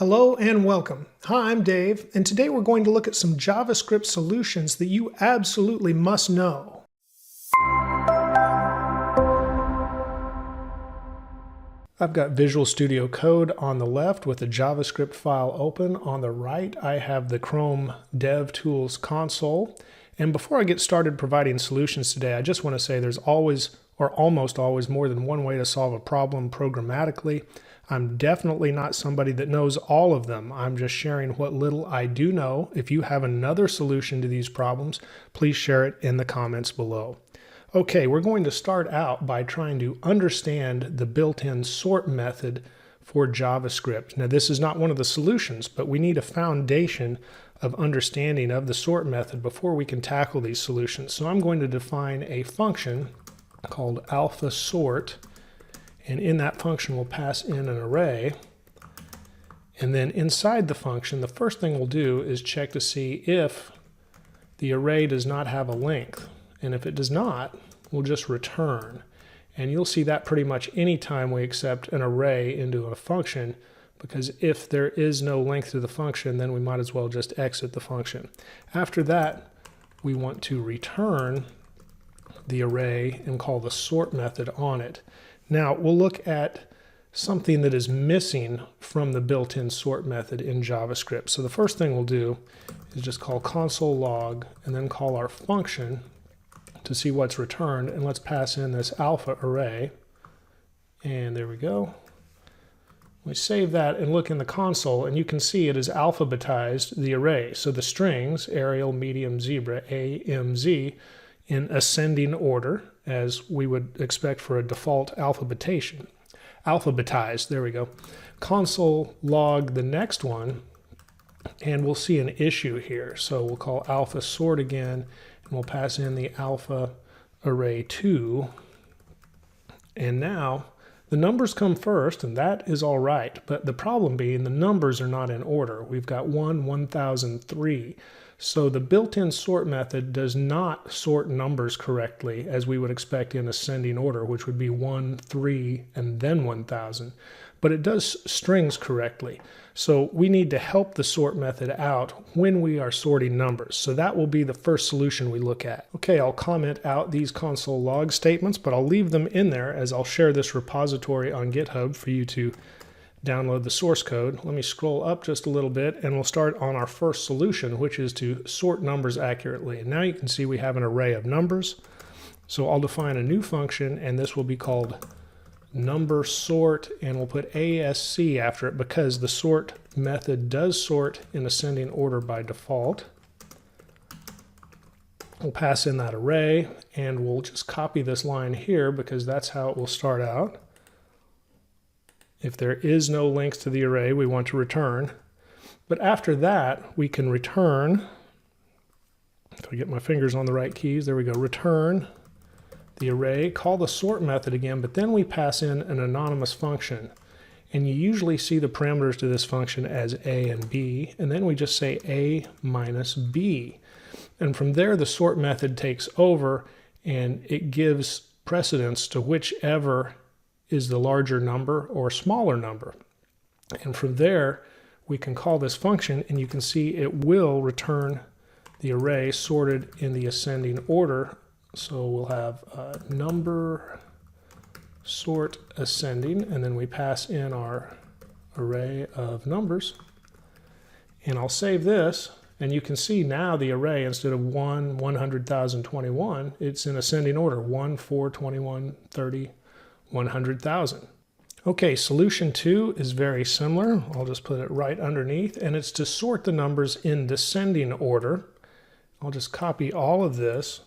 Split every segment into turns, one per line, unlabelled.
Hello and welcome. Hi, I'm Dave, and today we're going to look at some JavaScript solutions that you absolutely must know. I've got Visual Studio Code on the left with the JavaScript file open. On the right, I have the Chrome DevTools console. And before I get started providing solutions today, I just want to say there's always, or almost always, more than one way to solve a problem programmatically. I'm definitely not somebody that knows all of them. I'm just sharing what little I do know. If you have another solution to these problems, please share it in the comments below. Okay, we're going to start out by trying to understand the built-in sort method for JavaScript. Now, this is not one of the solutions, but we need a foundation of understanding of the sort method before we can tackle these solutions. So I'm going to define a function called alpha sort. And in that function, we'll pass in an array. And then inside the function, the first thing we'll do is check to see if the array does not have a length. And if it does not, we'll just return. And you'll see that pretty much any time we accept an array into a function, because if there is no length to the function, then we might as well just exit the function. After that, we want to return the array and call the sort method on it. Now, we'll look at something that is missing from the built-in sort method in JavaScript. So the first thing we'll do is just call console log and then call our function to see what's returned. And let's pass in this alpha array. And there we go. We save that and look in the console, and you can see it has alphabetized the array. So the strings, Arial, Medium, Zebra, A, M, Z, in ascending order, as we would expect for a default alphabetation. Alphabetized, there we go. Console log the next one, and we'll see an issue here. So we'll call alpha sort again, and we'll pass in the alpha array 2. And now the numbers come first, and that is all right. But the problem being the numbers are not in order. We've got 1, 1003. So the built-in sort method does not sort numbers correctly as we would expect in ascending order, which would be 1, 3, and then 1000. But it does strings correctly. So we need to help the sort method out when we are sorting numbers. So that will be the first solution we look at. Okay, I'll comment out these console log statements, but I'll leave them in there as I'll share this repository on GitHub for you to download the source code. Let me scroll up just a little bit and we'll start on our first solution, which is to sort numbers accurately. And now you can see we have an array of numbers. So I'll define a new function, and this will be called number sort, and we'll put ASC after it because the sort method does sort in ascending order by default. We'll pass in that array, and we'll just copy this line here because that's how it will start out. If there is no length to the array, we want to return. But after that, we can return, if I get my fingers on the right keys, there we go, return the array, call the sort method again, but then we pass in an anonymous function. And you usually see the parameters to this function as A and B, and then we just say A minus B. And from there, the sort method takes over, and it gives precedence to whichever is the larger number or smaller number. And from there, we can call this function, and you can see it will return the array sorted in the ascending order. So we'll have number sort ascending, and then we pass in our array of numbers. And I'll save this, and you can see now the array, instead of 1, 100,021, it's in ascending order, 1, 4, 21, 30, 100,000. Okay, solution 2 is very similar. I'll just put it right underneath, and it's to sort the numbers in descending order. I'll just copy all of this,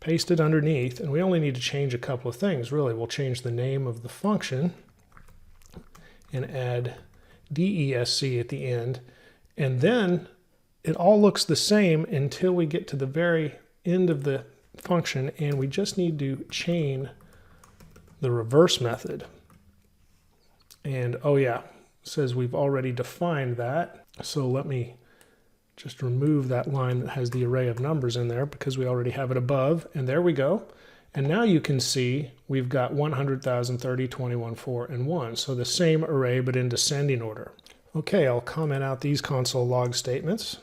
paste it underneath, and we only need to change a couple of things, really. We'll change the name of the function and add DESC at the end, and then it all looks the same until we get to the very end of the function, and we just need to chain the reverse method. And oh yeah, it says we've already defined that. So let me just remove that line that has the array of numbers in there because we already have it above. And there we go. And now you can see we've got 100,000, 30, 21, 4, and 1. So the same array, but in descending order. Okay, I'll comment out these console log statements.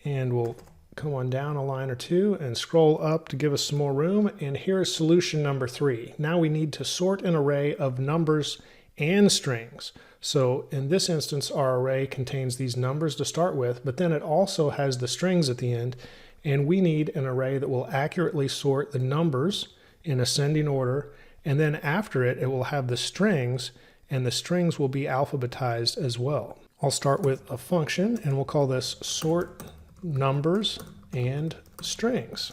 And we'll come on down a line or two and scroll up to give us some more room. And here's solution number 3. Now we need to sort an array of numbers and strings. So in this instance, our array contains these numbers to start with, but then it also has the strings at the end. And we need an array that will accurately sort the numbers in ascending order. And then after it, it will have the strings, and the strings will be alphabetized as well. I'll start with a function, and we'll call this sort numbers and strings.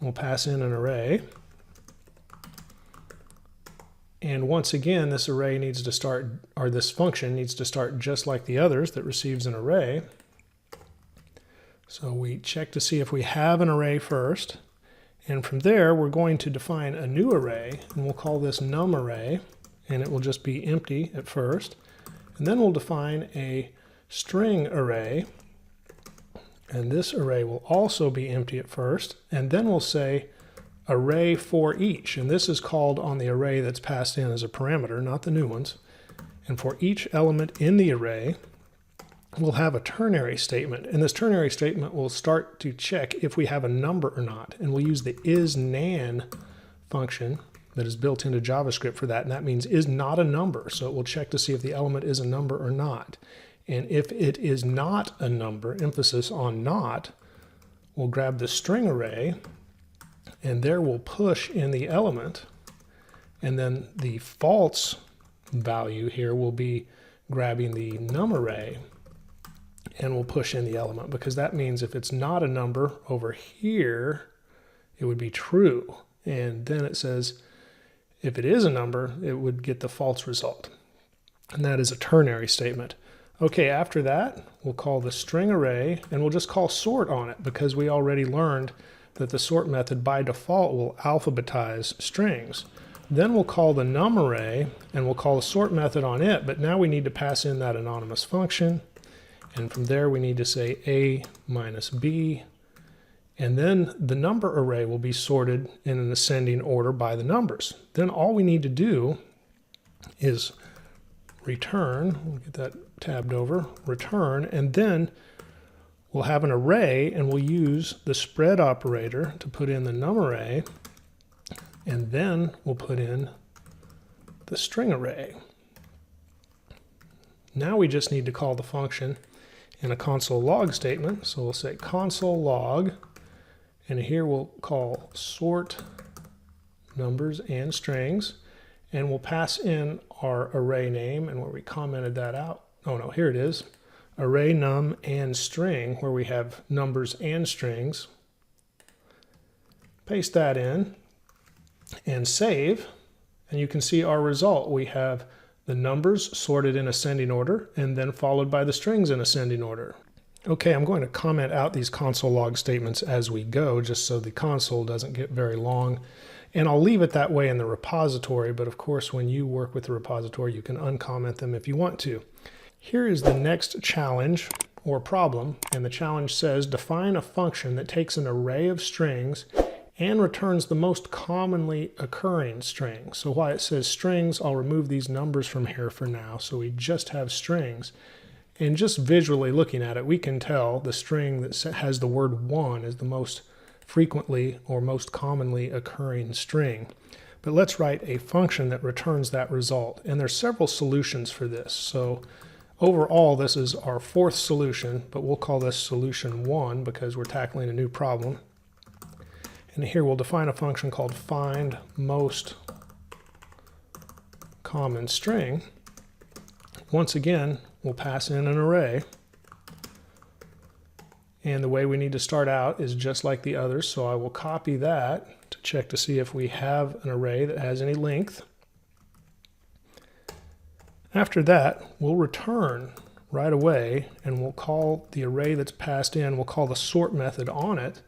We'll pass in an array. And once again, this array needs to start, or this function needs to start just like the others that receives an array. So we check to see if we have an array first. And from there, we're going to define a new array, and we'll call this num array, and it will just be empty at first. And then we'll define a string array, and this array will also be empty at first. And then we'll say array for each, and this is called on the array that's passed in as a parameter, not the new ones. And for each element in the array, we'll have a ternary statement, and this ternary statement will start to check if we have a number or not, and we'll use the isNan function that is built into JavaScript for that, and that means is not a number, so it will check to see if the element is a number or not. And if it is not a number, emphasis on not, we'll grab the string array, and there we'll push in the element, and then the false value here will be grabbing the num array, and we'll push in the element, because that means if it's not a number over here, it would be true. And then it says if it is a number, it would get the false result. And that is a ternary statement. Okay, after that, we'll call the string array, and we'll just call sort on it, because we already learned that the sort method by default will alphabetize strings. Then we'll call the num array, and we'll call the sort method on it, but now we need to pass in that anonymous function. And from there, we need to say a minus b. And then the number array will be sorted in an ascending order by the numbers. Then all we need to do is return, we'll get that tabbed over, return, and then we'll have an array, and we'll use the spread operator to put in the num array, and then we'll put in the string array. Now we just need to call the function in a console log statement. So we'll say console log, and here we'll call sort numbers and strings, and we'll pass in our array name, and where we commented that out, oh no, here it is, array num and string, where we have numbers and strings. Paste that in and save, and you can see our result. We have the numbers sorted in ascending order, and then followed by the strings in ascending order. Okay, I'm going to comment out these console log statements as we go, just so the console doesn't get very long. And I'll leave it that way in the repository, but of course when you work with the repository, you can uncomment them if you want to. Here is the next challenge or problem, and the challenge says define a function that takes an array of strings and returns the most commonly occurring string. So while it says strings, I'll remove these numbers from here for now, so we just have strings. And just visually looking at it, we can tell the string that has the word 1 is the most frequently or most commonly occurring string. But let's write a function that returns that result. And there's several solutions for this. So overall, this is our 4th solution, but we'll call this solution 1 because we're tackling a new problem. And here we'll define a function called find most common string. Once again, we'll pass in an array. And the way we need to start out is just like the others, so I will copy that to check to see if we have an array that has any length. After that, we'll return right away, and we'll call the array that's passed in, we'll call the sort method on it,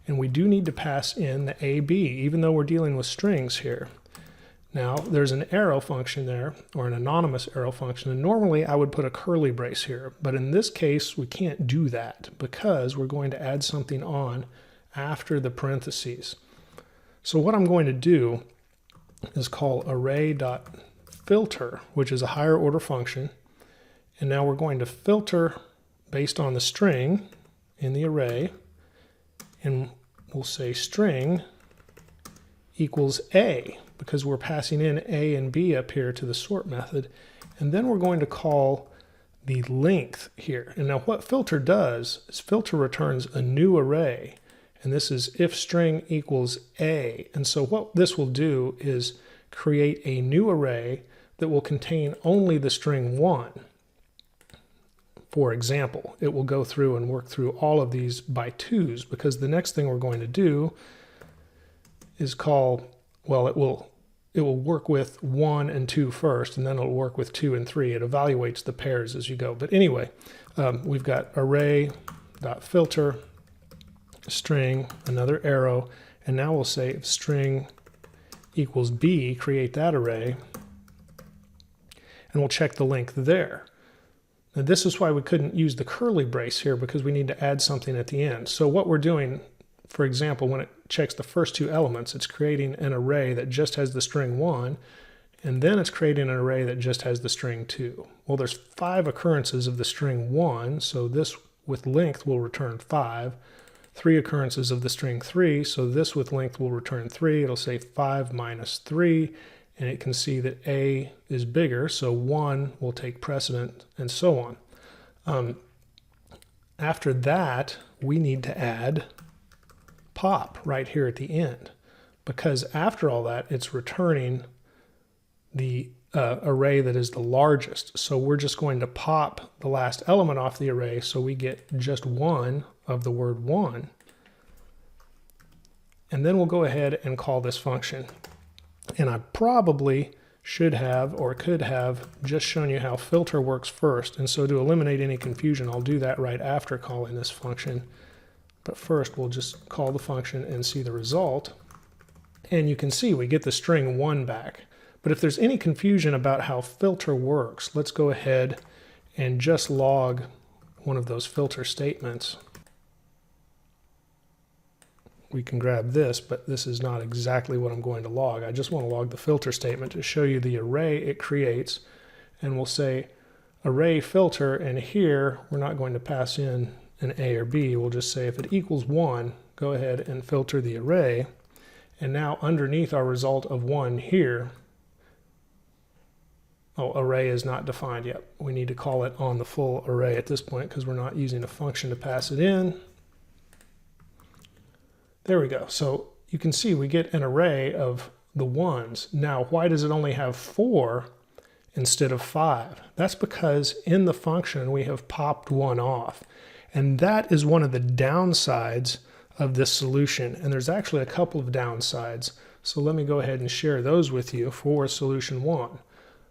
and we do need to pass in the AB, even though we're dealing with strings here. Now, there's an arrow function there, or an anonymous arrow function, and normally I would put a curly brace here, but in this case we can't do that because we're going to add something on after the parentheses. So what I'm going to do is call array.fill filter, which is a higher order function. And now we're going to filter based on the string in the array. And we'll say string equals A, because we're passing in A and B up here to the sort method. And then we're going to call the length here. And now what filter does is filter returns a new array. And this is if string equals A. And so what this will do is create a new array that will contain only the string 1. For example, it will go through and work through all of these by 2s, because the next thing we're going to do is call, well, it will work with 1 and 2 first, and then it'll work with 2 and 3. It evaluates the pairs as you go. But anyway, we've got array.filter, string, another arrow, and now we'll say if string equals B, create that array, and we'll check the length there. Now this is why we couldn't use the curly brace here, because we need to add something at the end. So what we're doing, for example, when it checks the first 2 elements, it's creating an array that just has the string 1, and then it's creating an array that just has the string 2. Well, there's 5 occurrences of the string 1, so this with length will return 5. 3 occurrences of the string 3, so this with length will return 3. It'll say 5 minus 3, and it can see that A is bigger, so 1 will take precedent, and so on. After that, we need to add pop right here at the end, because after all that, it's returning the array that is the largest. So we're just going to pop the last element off the array, so we get just 1 of the word 1. And then we'll go ahead and call this function. And I probably should have or could have just shown you how filter works first. And so to eliminate any confusion, I'll do that right after calling this function. But first, we'll just call the function and see the result. And you can see we get the string 1 back. But if there's any confusion about how filter works, let's go ahead and just log one of those filter statements. We can grab this, but this is not exactly what I'm going to log. I just want to log the filter statement to show you the array it creates. And we'll say array filter, and here we're not going to pass in an A or B. We'll just say if it equals 1, go ahead and filter the array. And now underneath our result of 1 here, array is not defined yet. We need to call it on the full array at this point because we're not using a function to pass it in. There we go. So you can see we get an array of the 1s. Now, why does it only have 4 instead of 5? That's because in the function we have popped 1 off. And that is one of the downsides of this solution. And there's actually a couple of downsides. So let me go ahead and share those with you for solution 1.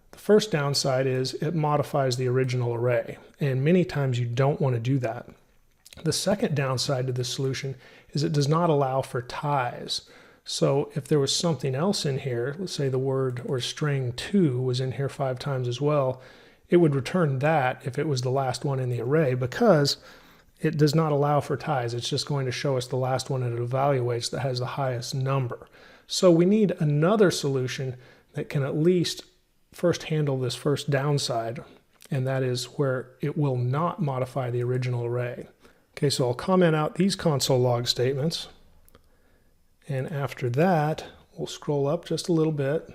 The first downside is it modifies the original array. And many times you don't want to do that. The second downside to this solution is it does not allow for ties. So if there was something else in here, let's say the word or string 2 was in here 5 times as well, it would return that if it was the last one in the array because it does not allow for ties. It's just going to show us the last one it evaluates that has the highest number. So we need another solution that can at least first handle this first downside, and that is where it will not modify the original array. Okay, so I'll comment out these console log statements. And after that, we'll scroll up just a little bit.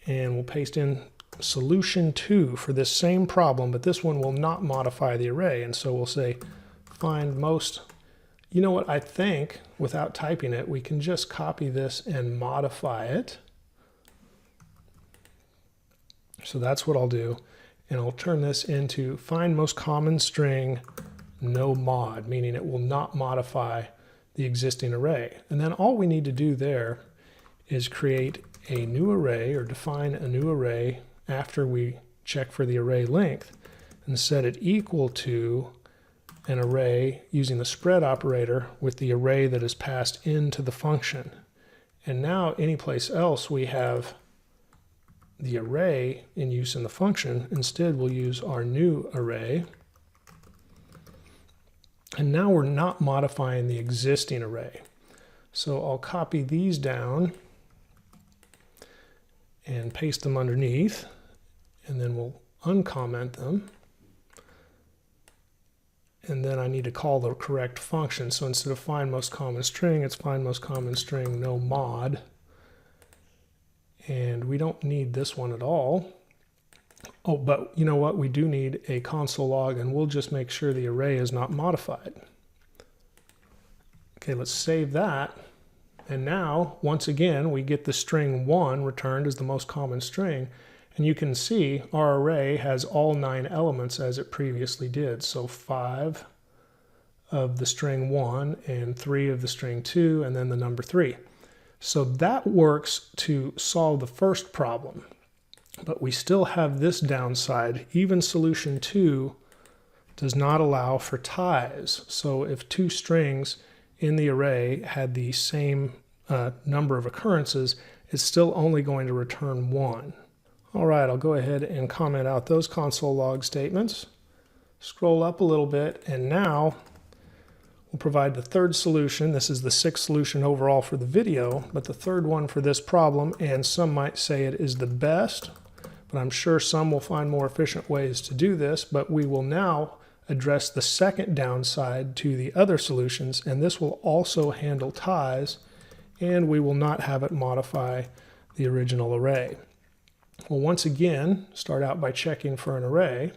And we'll paste in solution 2 for this same problem, but this one will not modify the array. And so we'll say find most. You know what, I think without typing it, we can just copy this and modify it. So that's what I'll do. And I'll turn this into find most common string no mod, meaning it will not modify the existing array. And then all we need to do there is create a new array or define a new array after we check for the array length and set it equal to an array using the spread operator with the array that is passed into the function. And now anyplace else we have the array in use in the function, instead we'll use our new array. And now we're not modifying the existing array. So I'll copy these down and paste them underneath, and then we'll uncomment them. And then I need to call the correct function. So instead of find most common string, it's find most common string no mod. And we don't need this one at all. Oh, but you know what? We do need a console log, and we'll just make sure the array is not modified. Okay, let's save that. And now, once again, we get the string 1 returned as the most common string. And you can see our array has all 9 elements as it previously did. So 5 of the string 1 and 3 of the string 2 and then the number 3. So that works to solve the first problem. But we still have this downside. Even solution 2 does not allow for ties. So if 2 strings in the array had the same number of occurrences, it's still only going to return 1. All right, I'll go ahead and comment out those console log statements. Scroll up a little bit, and now we'll provide the third solution. This is the 6th solution overall for the video, but the third one for this problem, and some might say it is the best, but I'm sure some will find more efficient ways to do this. But we will now address the second downside to the other solutions, and this will also handle ties, and we will not have it modify the original array. Well, once again, start out by checking for an array.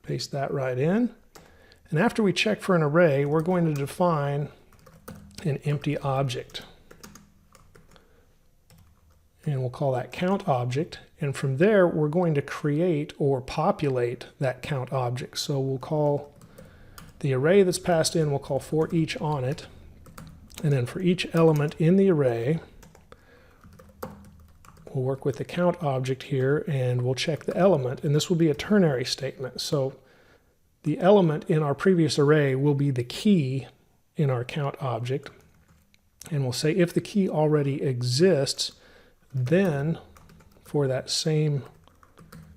Paste that right in. And after we check for an array, we're going to define an empty object. And we'll call that count object. And from there, we're going to create or populate that count object. So we'll call the array that's passed in, we'll call for each on it. And then for each element in the array, we'll work with the count object here, and we'll check the element, and this will be a ternary statement. So the element in our previous array will be the key in our count object, and we'll say if the key already exists, then for that same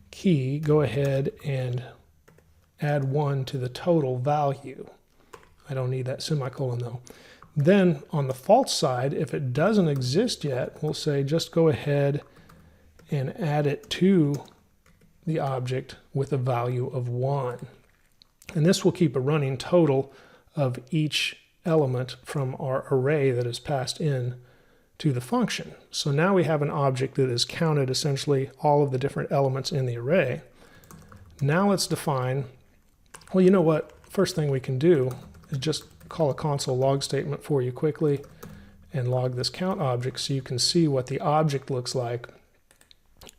key, go ahead and add 1 to the total value. I don't need that semicolon though. Then on the false side, if it doesn't exist yet, we'll say just go ahead and add it to the object with a value of 1. And this will keep a running total of each element from our array that is passed in to the function. So now we have an object that has counted essentially all of the different elements in the array. Now let's define, well, you know what? First thing we can do is just call a console log statement for you quickly and log this count object so you can see what the object looks like.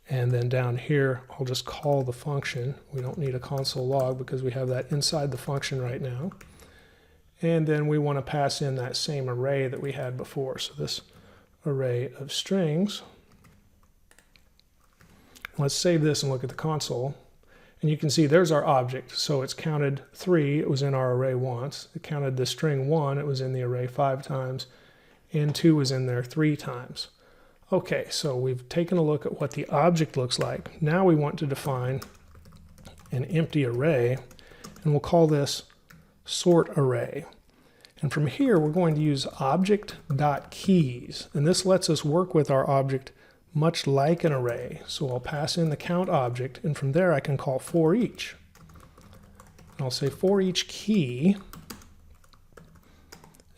And then down here, I'll just call the function. We don't need a console log because we have that inside the function right now. And then we want to pass in that same array that we had before. So this array of strings. Let's save this and look at the console. And you can see there's our object. So it's counted 3, it was in our array once. It counted the string 1, it was in the array 5 times. And 2 was in there 3 times. Okay, so we've taken a look at what the object looks like. Now we want to define an empty array, and we'll call this sort array. And from here, we're going to use object.keys. And this lets us work with our object much like an array. So I'll pass in the count object, and from there I can call for each. And I'll say for each key,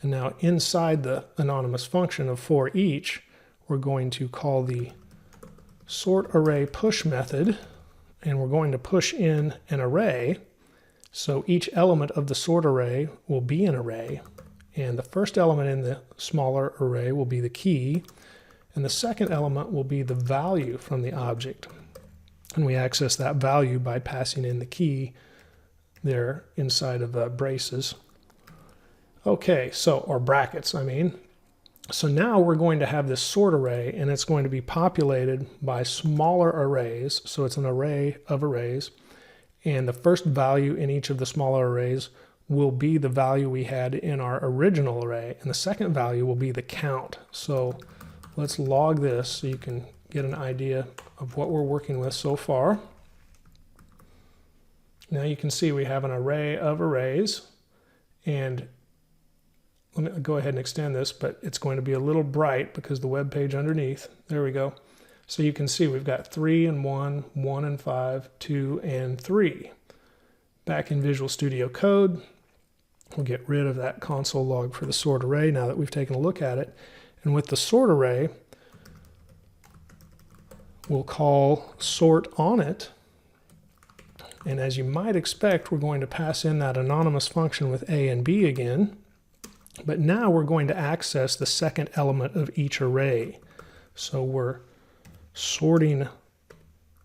and now inside the anonymous function of for each, we're going to call the sort array push method, and we're going to push in an array. So each element of the sort array will be an array, and the first element in the smaller array will be the key, and the second element will be the value from the object. And we access that value by passing in the key there inside of braces. Okay, so, or brackets, I mean. So now we're going to have this sort array, and it's going to be populated by smaller arrays. So it's an array of arrays, and the first value in each of the smaller arrays will be the value we had in our original array, and the second value will be the count. So let's log this so you can get an idea of what we're working with so far. Now you can see we have an array of arrays, and let me go ahead and extend this, but it's going to be a little bright because the web page underneath, there we go. So you can see we've got 3 and 1, 1 and 5, 2 and 3. Back in Visual Studio Code, we'll get rid of that console log for the sort array now that we've taken a look at it. And with the sort array, we'll call sort on it. And as you might expect, we're going to pass in that anonymous function with A and B again. But now we're going to access the second element of each array. So we're sorting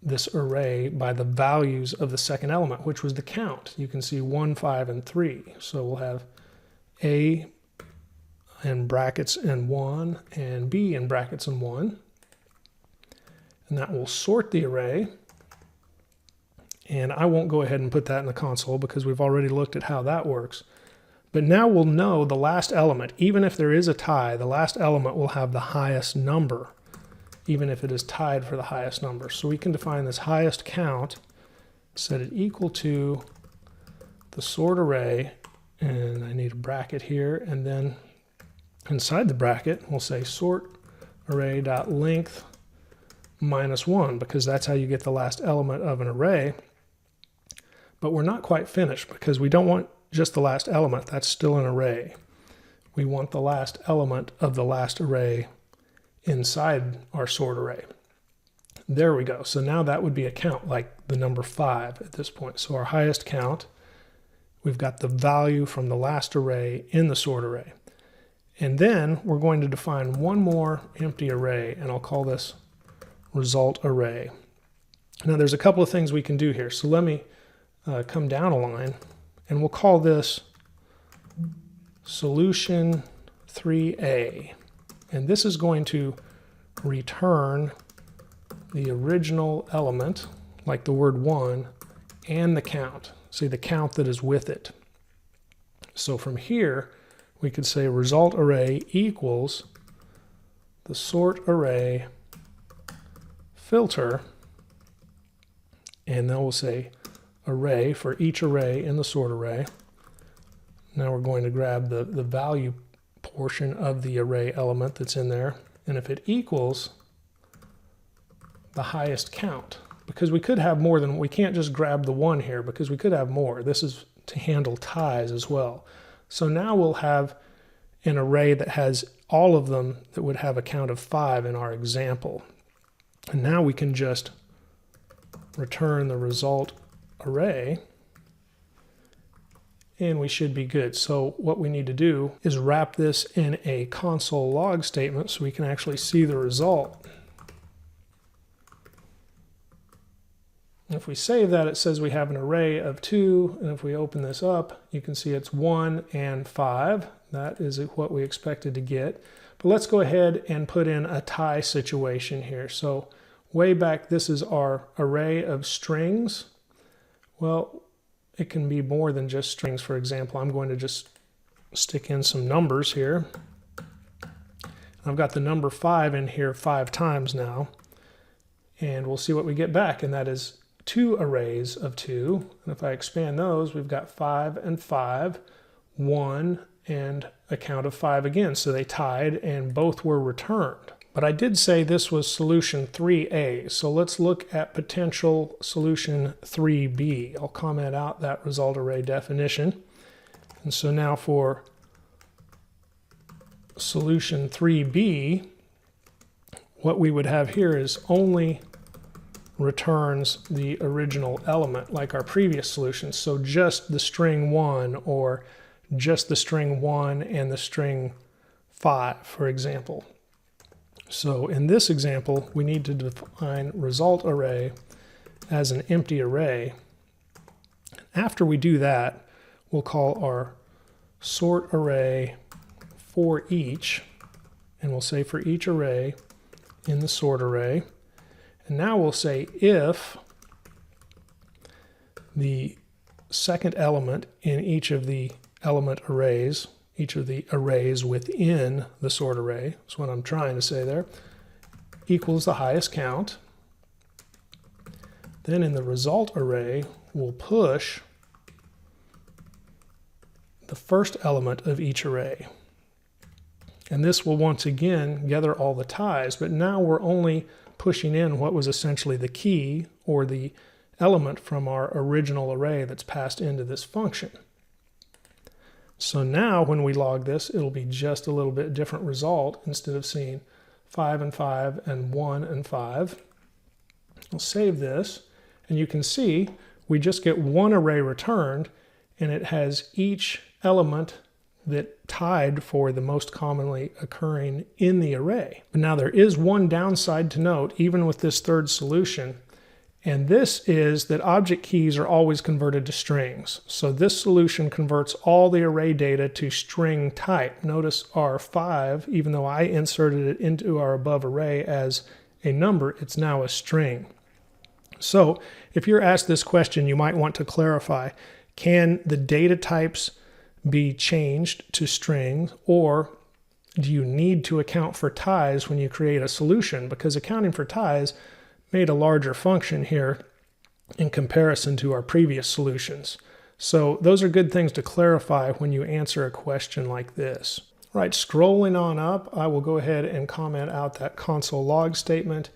this array by the values of the second element, which was the count. You can see 1, 5, and 3. So we'll have A in brackets and 1 and B in brackets and 1. And that will sort the array. And I won't go ahead and put that in the console because we've already looked at how that works. But now we'll know the last element. Even if there is a tie, the last element will have the highest number, even if it is tied for the highest number. So we can define this highest count, set it equal to the sort array, and I need a bracket here, and then inside the bracket we'll say sort array.length -1, because that's how you get the last element of an array. But we're not quite finished because we don't want just the last element. That's still an array. We want the last element of the last array inside our sort array. There we go. So now that would be a count, like the number 5 at this point. So our highest count, we've got the value from the last array in the sort array. And then we're going to define one more empty array, and I'll call this result array. Now there's a couple of things we can do here. So let me come down a line, and we'll call this solution 3A. And this is going to return the original element, like the word 1, and the count. See, the count that is with it. So from here, we could say result array equals the sort array filter, and then we'll say array for each array in the sort array. Now we're going to grab the value portion of the array element that's in there, and if it equals the highest count, because we could have more than, we can't just grab the 1 here because we could have more. This is to handle ties as well. So now we'll have an array that has all of them that would have a count of 5 in our example. And now we can just return the result array, and we should be good. So what we need to do is wrap this in a console log statement so we can actually see the result. If we save that, it says we have an array of 2, and if we open this up, you can see it's 1 and 5. That is what we expected to get. But let's go ahead and put in a tie situation here. So way back, this is our array of strings. Well, it can be more than just strings. For example, I'm going to just stick in some numbers here. I've got the number 5 in here 5 times now, and we'll see what we get back, and that is 2 arrays of 2. And if I expand those, we've got 5 and 5, 1, and a count of 5 again. So they tied, and both were returned. But I did say this was solution 3A, so let's look at potential solution 3B. I'll comment out that result array definition. And so now for solution 3B, what we would have here is only returns the original element like our previous solution. So just the string 1, or just the string 1 and the string 5, for example. So in this example, we need to define result array as an empty array. After we do that, we'll call our sort array for each, and we'll say for each array in the sort array. And now we'll say if the second element in each of the element arrays, each of the arrays within the sort array, that's what I'm trying to say there, equals the highest count. Then in the result array, we'll push the first element of each array. And this will once again gather all the ties, but now we're only pushing in what was essentially the key or the element from our original array that's passed into this function. So now when we log this, it'll be just a little bit different result. Instead of seeing 5 and 5 and 1 and 5, I'll save this, and you can see we just get one array returned, and it has each element that tied for the most commonly occurring in the array. But now there is one downside to note, even with this third solution, and this is that object keys are always converted to strings. So this solution converts all the array data to string type. Notice our 5, even though I inserted it into our above array as a number, it's now a string. So if you're asked this question, you might want to clarify, can the data types be changed to strings, or do you need to account for ties when you create a solution? Because accounting for ties made a larger function here in comparison to our previous solutions. So those are good things to clarify when you answer a question like this. Right, scrolling on up, I will go ahead and comment out that console log statement.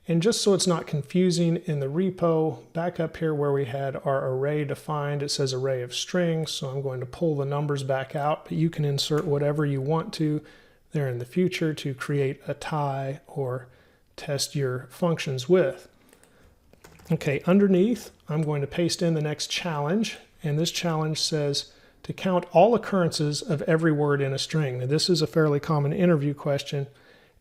And just so it's not confusing, in the repo, back up here where we had our array defined, it says array of strings, so I'm going to pull the numbers back out, but you can insert whatever you want to there in the future to create a tie or test your functions with. Okay, underneath, I'm going to paste in the next challenge, and this challenge says to count all occurrences of every word in a string. Now, this is a fairly common interview question,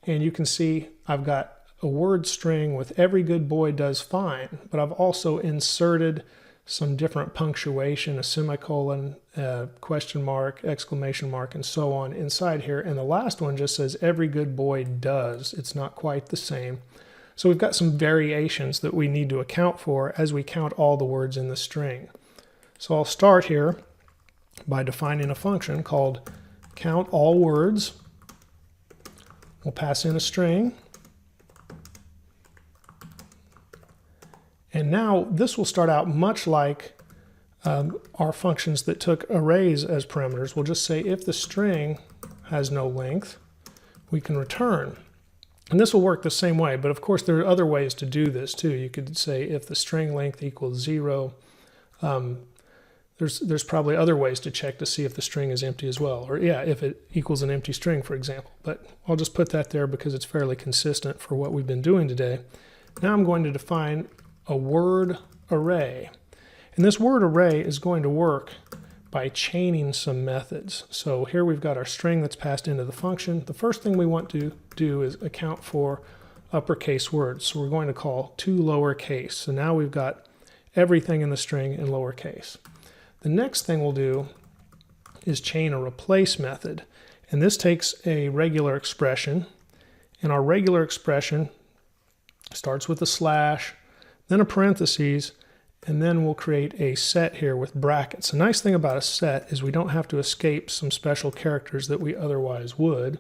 and you can see I've got a word string with every good boy does fine, but I've also inserted some different punctuation, a semicolon, question mark, exclamation mark, and so on inside here. And the last one just says every good boy does. It's not quite the same. So we've got some variations that we need to account for as we count all the words in the string. So I'll start here by defining a function called count all words. We'll pass in a string. And now this will start out much like our functions that took arrays as parameters. We'll just say if the string has no length, we can return. And this will work the same way, but of course there are other ways to do this too. You could say if the string length equals 0, there's probably other ways to check to see if the string is empty as well. Or yeah, if it equals an empty string, for example. But I'll just put that there because it's fairly consistent for what we've been doing today. Now I'm going to define a word array. And this word array is going to work by chaining some methods. So here we've got our string that's passed into the function. The first thing we want to do is account for uppercase words. So we're going to call to lowercase. So now we've got everything in the string in lowercase. The next thing we'll do is chain a replace method. And this takes a regular expression. And our regular expression starts with a slash, then a parentheses, and then we'll create a set here with brackets. The nice thing about a set is we don't have to escape some special characters that we otherwise would.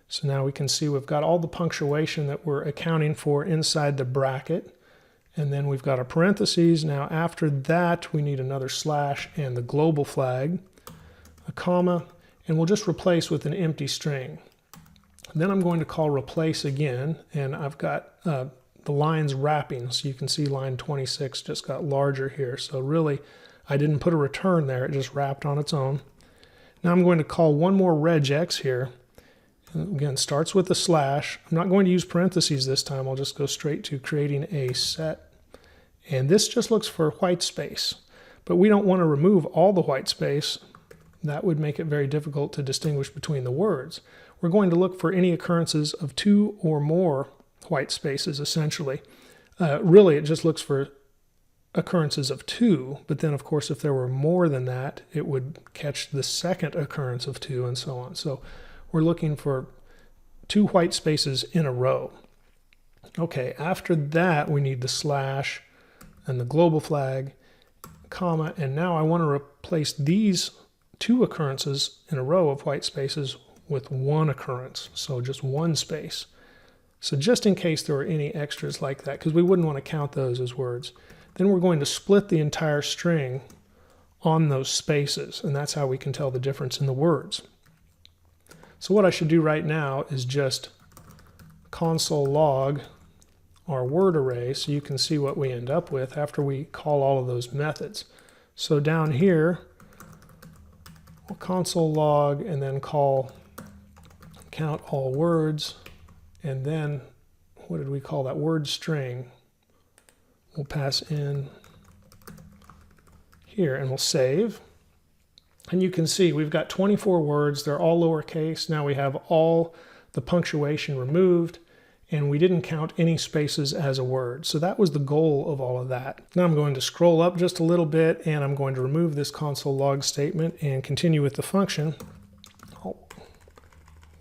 So now we can see we've got all the punctuation that we're accounting for inside the bracket, and then we've got our parentheses. Now after that we need another slash and the global flag, a comma, and we'll just replace with an empty string. Then I'm going to call replace again, and I've got the lines wrapping, so you can see line 26 just got larger here. So really, I didn't put a return there, it just wrapped on its own. Now I'm going to call one more regex here. And again, starts with a slash. I'm not going to use parentheses this time, I'll just go straight to creating a set. And this just looks for white space. But we don't want to remove all the white space. That would make it very difficult to distinguish between the words. We're going to look for any occurrences of 2 or more white spaces, essentially. Really, it just looks for occurrences of 2, but then, of course, if there were more than that, it would catch the second occurrence of 2 and so on. So we're looking for 2 white spaces in a row. Okay, after that, we need the slash and the global flag, comma, and now I want to replace these 2 occurrences in a row of white spaces with 1 occurrence, so just 1 space. So just in case there were any extras like that, because we wouldn't want to count those as words, then we're going to split the entire string on those spaces, and that's how we can tell the difference in the words. So what I should do right now is just console log our word array so you can see what we end up with after we call all of those methods. So down here, we'll console log and then call count all words, and then what did we call that? Word string. We'll pass in here and we'll save. And you can see we've got 24 words. They're all lowercase. Now we have all the punctuation removed, and we didn't count any spaces as a word. So that was the goal of all of that. Now I'm going to scroll up just a little bit, and I'm going to remove this console log statement and continue with the function. I'll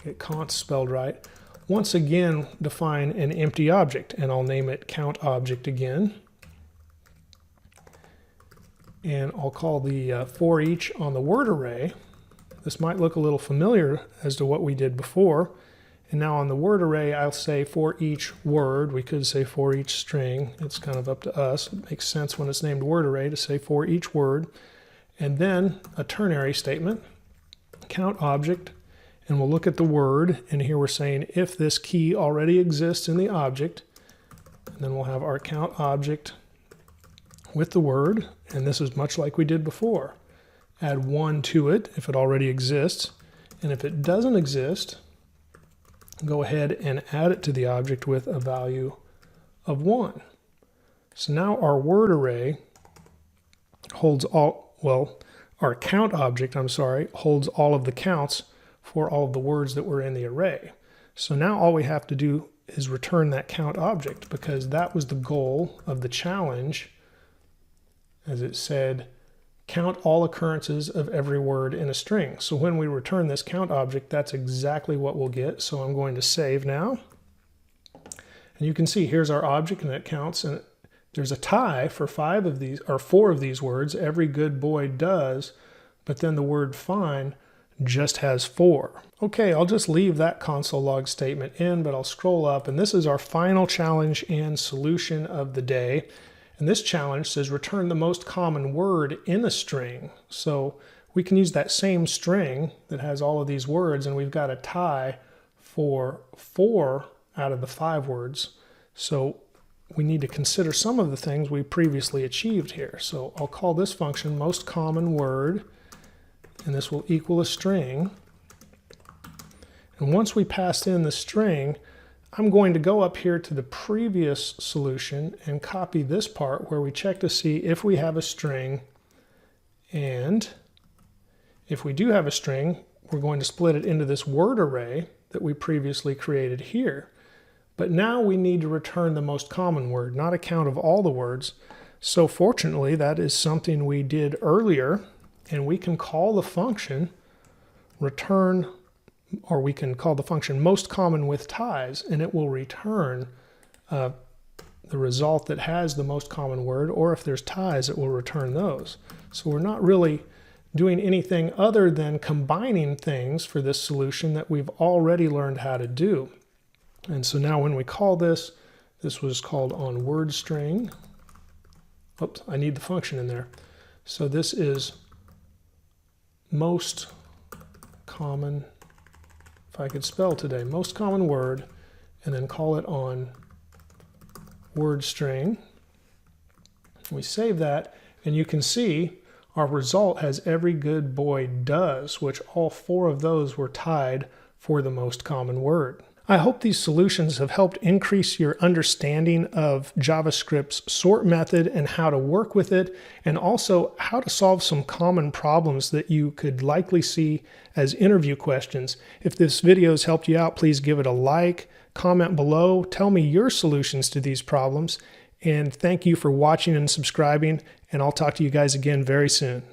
get const spelled right. Once again, define an empty object, and I'll name it count object again. And I'll call the for each on the word array. This might look a little familiar as to what we did before. And now on the word array, I'll say for each word. We could say for each string. It's kind of up to us. It makes sense when it's named word array to say for each word. And then a ternary statement, count object, and we'll look at the word. And here we're saying if this key already exists in the object, and then we'll have our count object with the word. And this is much like we did before. Add 1 to it if it already exists. And if it doesn't exist, go ahead and add it to the object with a value of 1. So now our word array holds all, well, our count object, holds all of the counts for all of the words that were in the array. So now all we have to do is return that count object, because that was the goal of the challenge, as it said, count all occurrences of every word in a string. So when we return this count object, that's exactly what we'll get. So I'm going to save now. And you can see here's our object, and it counts, and there's a tie for 4 of these words. Every good boy does, but then the word fine just has 4. Okay, I'll just leave that console log statement in, but I'll scroll up, and this is our final challenge and solution of the day. And this challenge says return the most common word in a string. So we can use that same string that has all of these words, and we've got a tie for 4 out of the 5 words. So we need to consider some of the things we previously achieved here. So I'll call this function most common word, and this will equal a string. And once we pass in the string, I'm going to go up here to the previous solution and copy this part where we check to see if we have a string, and if we do have a string, we're going to split it into this word array that we previously created here. But now we need to return the most common word, not a count of all the words. So fortunately, that is something we did earlier, and we can call the function return, or we can call the function most common with ties, and it will return the result that has the most common word, or if there's ties, it will return those. So we're not really doing anything other than combining things for this solution that we've already learned how to do. And so now when we call this, this was called on word string. Oops, I need the function in there. So this is most common, if I could spell today, most common word, and then call it on word string. We save that, and you can see our result has every good boy does, which all 4 of those were tied for the most common word. I hope these solutions have helped increase your understanding of JavaScript's sort method and how to work with it, and also how to solve some common problems that you could likely see as interview questions. If this video has helped you out, please give it a like, comment below, tell me your solutions to these problems, and thank you for watching and subscribing, and I'll talk to you guys again very soon.